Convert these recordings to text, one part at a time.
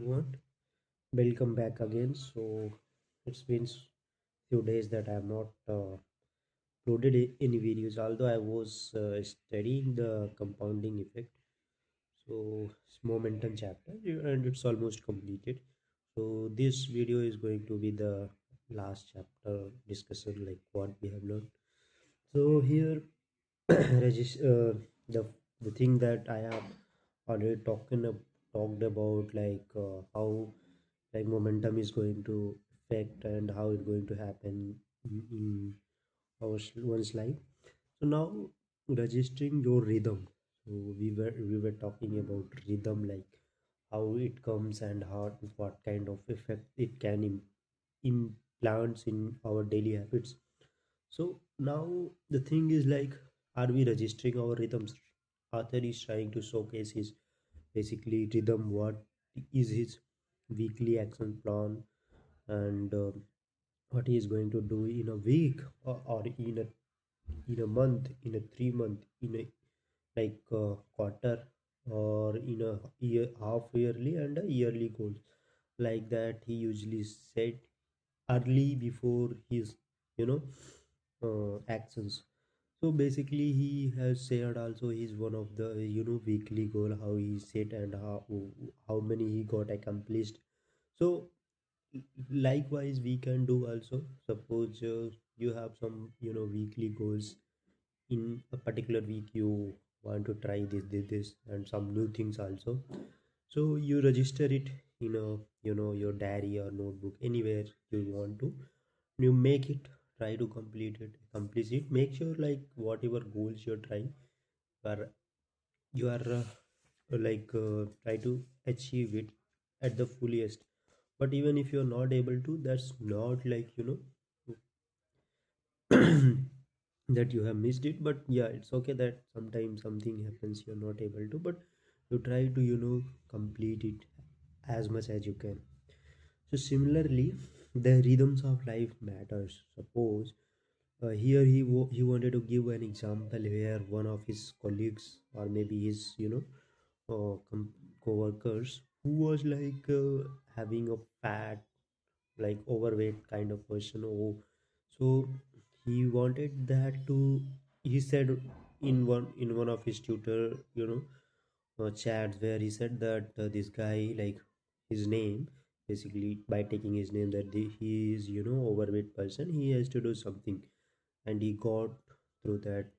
Everyone, welcome back again. So it's been few days that I have not uploaded any videos, although I was studying the compounding effect. So it's momentum chapter and it's almost completed. So this video is going to be the last chapter discussion, like what we have learned. So here, the thing that I have already talked about, like how like momentum is going to affect and how it's going to happen in one's life. So now registering your rhythm. So we were talking about rhythm, like how it comes and how what kind of effect it can implants in our daily habits. So now the thing is, like, are we registering our rhythms? Arthur is trying to showcase his basically rhythm, what is his weekly action plan, and what he is going to do in a week, or in a month, in a 3 month, in a quarter, or in a year, half yearly and a yearly goals. Like that, he usually set early before his you know actions. So basically he has said also he's one of the weekly goal, how he set and how many he got accomplished. So likewise we can do also. Suppose you have some weekly goals. In a particular week you want to try this and some new things also. So you register it in a your diary or notebook, anywhere you want to. You make it, try to complete it, make sure like whatever goals you're trying, are you are try to achieve it at the fullest. But even if you're not able to, that's not like that you have missed it. But yeah, it's okay that sometimes something happens you're not able to, but you try to complete it as much as you can. So similarly, the rhythms of life matters. Suppose here he wanted to give an example where one of his colleagues, or maybe his co-workers, who was like having a fat, like overweight kind of person. Oh, so he wanted that to, he said in one of his tutor chats, where he said that this guy, like his name, basically by taking his name, that he is overweight person, he has to do something. And he got through that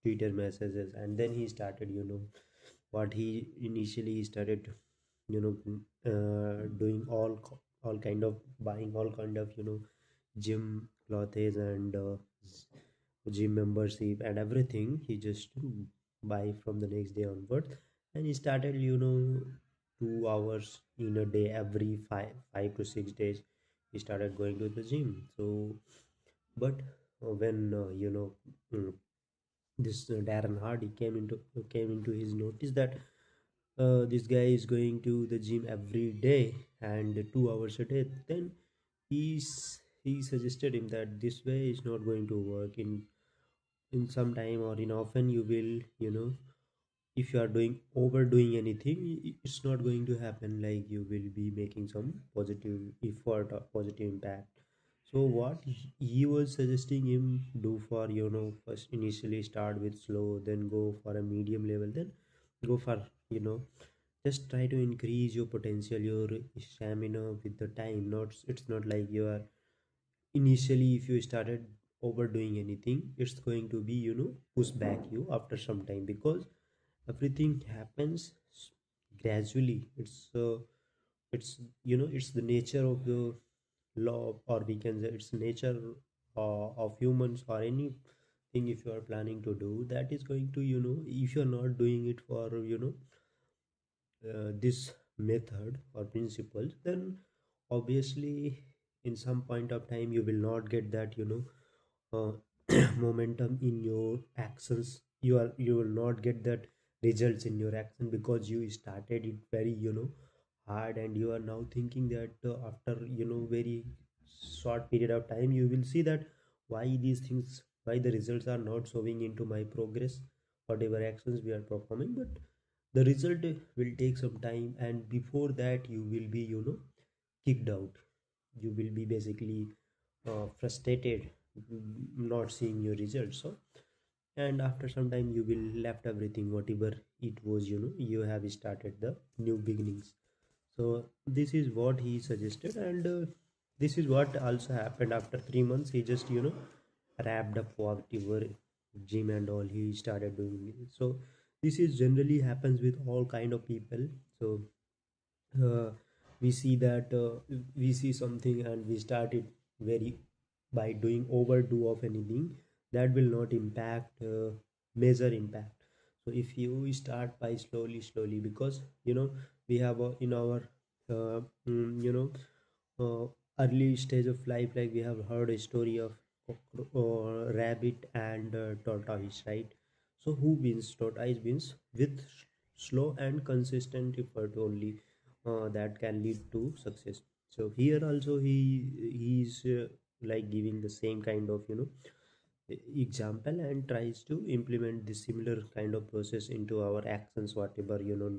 Twitter messages, and then he started what he initially started you know doing all kind of buying all kind of gym clothes and gym membership and everything. He just buy from the next day onwards, and he started 2 hours in a day, every five to 6 days he started going to the gym. So but when mm, this Darren Hardy came into his notice that this guy is going to the gym every day and 2 hours a day. Then he suggested him that this way is not going to work. In some time or in often, you will if you are doing overdoing anything, it's not going to happen. Like, you will be making some positive effort or positive impact. So what he was suggesting him do, for first initially start with slow, then go for a medium level, then go for just try to increase your potential, your stamina with the time. Not, it's not like you are initially, if you started overdoing anything, it's going to be push back you after some time, because everything happens gradually. It's the nature of the law, or we can say it's nature of humans, or anything. If you are planning to do, that is going to if you're not doing it for this method or principles, then obviously in some point of time you will not get that momentum in your actions. You will not get that results in your action, because you started it very hard, and you are now thinking that after very short period of time, you will see that why the results are not showing into my progress, whatever actions we are performing. But the result will take some time, and before that you will be kicked out. You will be basically frustrated, not seeing your results. So, and after some time you will left everything whatever it was, you have started the new beginnings. So this is what he suggested, and this is what also happened. After 3 months he just wrapped up whatever gym and all he started doing. So this is generally happens with all kind of people. So uh, we see that we see something and we start it very by doing overdo of anything, that will not impact major impact. So if you start by slowly, because we have in our uh, mm, you know uh, early stage of life, like we have heard a story of rabbit and tortoise, right? So who wins? Tortoise wins with slow and consistent effort only, that can lead to success. So here also he's like giving the same kind of example, and tries to implement the similar kind of process into our actions, whatever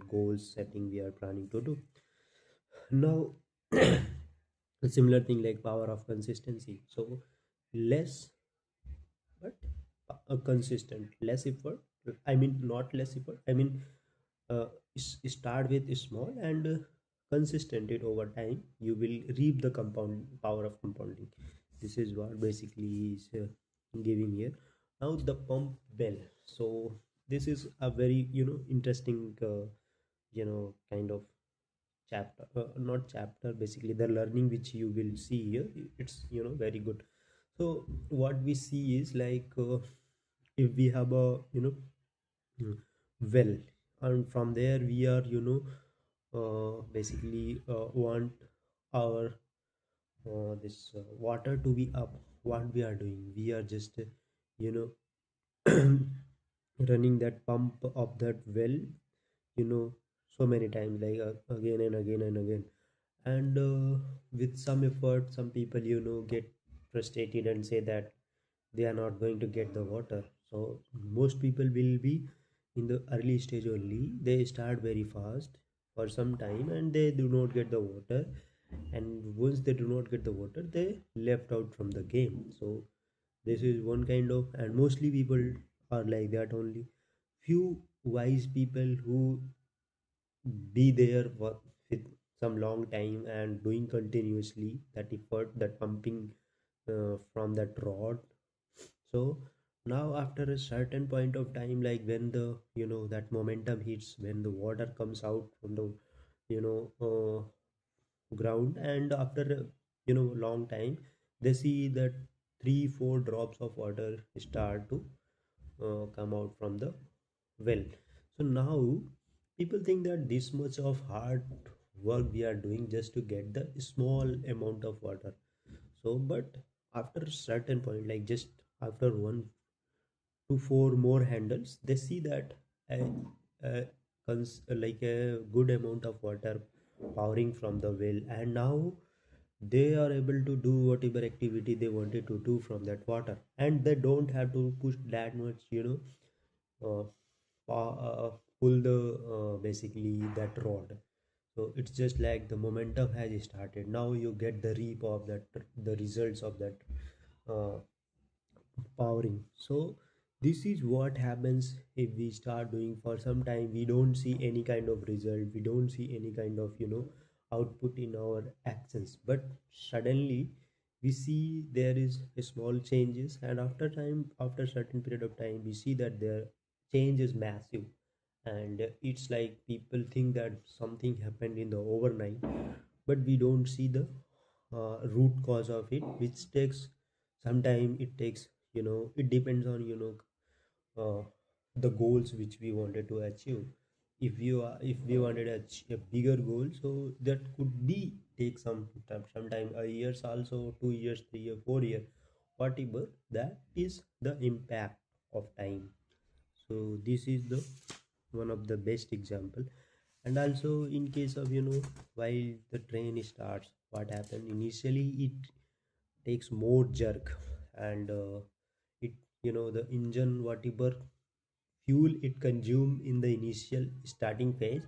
goals setting we are planning to do. Now a similar thing like power of consistency. So less but consistent, less effort. I mean, not less effort, I mean, uh, start with small and consistent it over time, you will reap the compound power of compounding. This is what basically is giving here. Now the pump bell. So this is a very interesting kind of chapter, not chapter, basically the learning which you will see here. It's very good. So what we see is like, if we have a mm, well, and from there we are basically want our this water to be up. What we are doing, we are just you know running that pump of that well, you know so many times, like again and again and again. And with some effort, some people get frustrated and say that they are not going to get the water. So most people will be in the early stage only, they start very fast for some time and they do not get the water, and once they do not get the water, they left out from the game. So this is one kind of, and mostly people are like that only. Few wise people who be there with some long time and doing continuously that effort, that pumping from that rod. So now after a certain point of time, like when the that momentum hits, when the water comes out from the you know ground, and after long time, they see that 3 4 drops of water start to come out from the well. So now people think that this much of hard work we are doing just to get the small amount of water. So but after a certain point, like just after 1 to 4 more handles, they see that a, like a good amount of water powering from the well, and now they are able to do whatever activity they wanted to do from that water, and they don't have to push that much uh, pull the basically that rod. So it's just like the momentum has started. Now you get the reap of that, the results of that uh, powering. So this is what happens if we start doing for some time, we don't see any kind of result, we don't see any kind of output in our actions, but suddenly we see there is a small changes, and after time, after certain period of time, we see that their change is massive. And it's like people think that something happened in the overnight, but we don't see the root cause of it, which takes some time. It takes, it depends on the goals which we wanted to achieve. If we wanted to achieve a bigger goal, so that could be take some time, sometime a years, also 2 years, 3 year, 4 year, whatever. That is the impact of time. So this is the one of the best example. And also in case of while the train starts, what happened initially, it takes more jerk, and it the engine, whatever fuel it consume in the initial starting phase,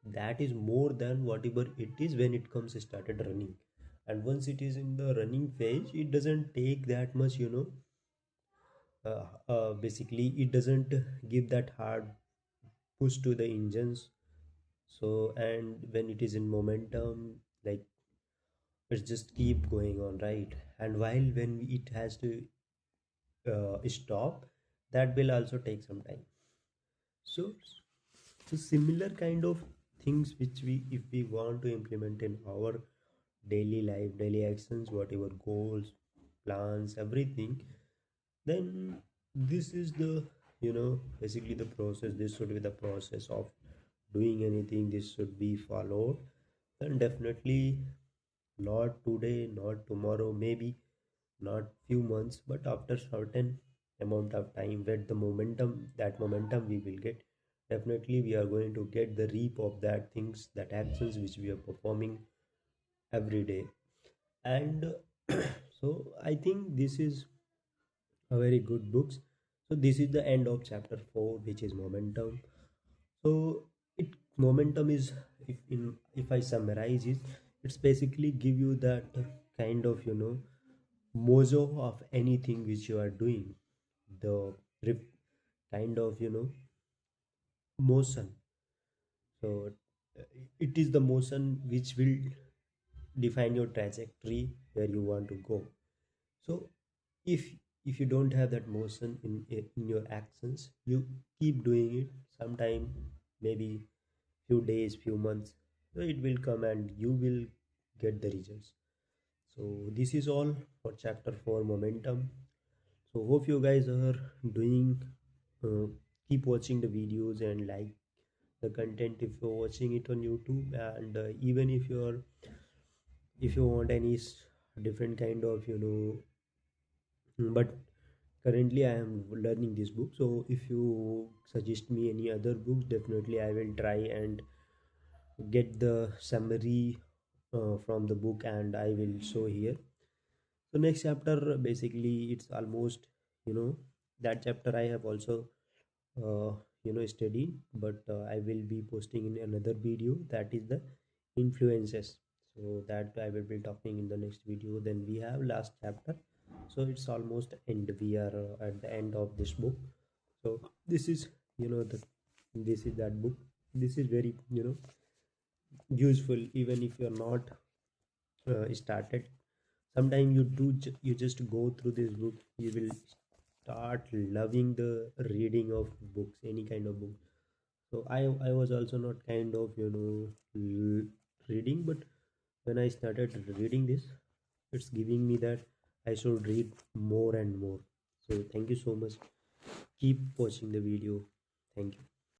that is more than whatever it is when it comes started running. And once it is in the running phase, it doesn't take that much, basically it doesn't give that hard push to the engines. So and when it is in momentum, like it just keep going on, right? And while when it has to stop, that will also take some time. So so similar kind of things which we, if we want to implement in our daily life, daily actions, whatever goals, plans, everything, then this is the, basically the process. This should be the process of doing anything. This should be followed. Then definitely not today, not tomorrow, maybe not few months, but after certain amount of time, where the momentum, that momentum we will get, definitely we are going to get the reap of that things, that actions which we are performing every day. And so I think this is a very good books. So this is the end of chapter 4, which is momentum. So it, momentum is, if I summarize it, it's basically give you that kind of, mojo of anything which you are doing, the rip, kind of, motion. So uh, it is the motion which will define your trajectory where you want to go. So if if you don't have that motion in your actions, you keep doing it, sometime, maybe few days, few months, so it will come and you will get the results. So this is all for chapter 4, momentum. So hope you guys are doing, uh, keep watching the videos and like the content if you're watching it on YouTube. And even if you're, if you want any different kind of, but currently I am learning this book. So if you suggest me any other books, definitely I will try and get the summary from the book and I will show here. So next chapter, basically it's almost, that chapter I have also studied, but I will be posting in another video, that is the influences. So that I will be talking in the next video. Then we have last chapter. So it's almost end, we are at the end of this book. So this is, the, this is that book. This is very, useful even if you're not started. Sometime you do, you just go through this book, you will start loving the reading of books, any kind of book. So I was also not kind of, reading, but when I started reading this, it's giving me that I should read more and more. So thank you so much, keep watching the video. Thank you.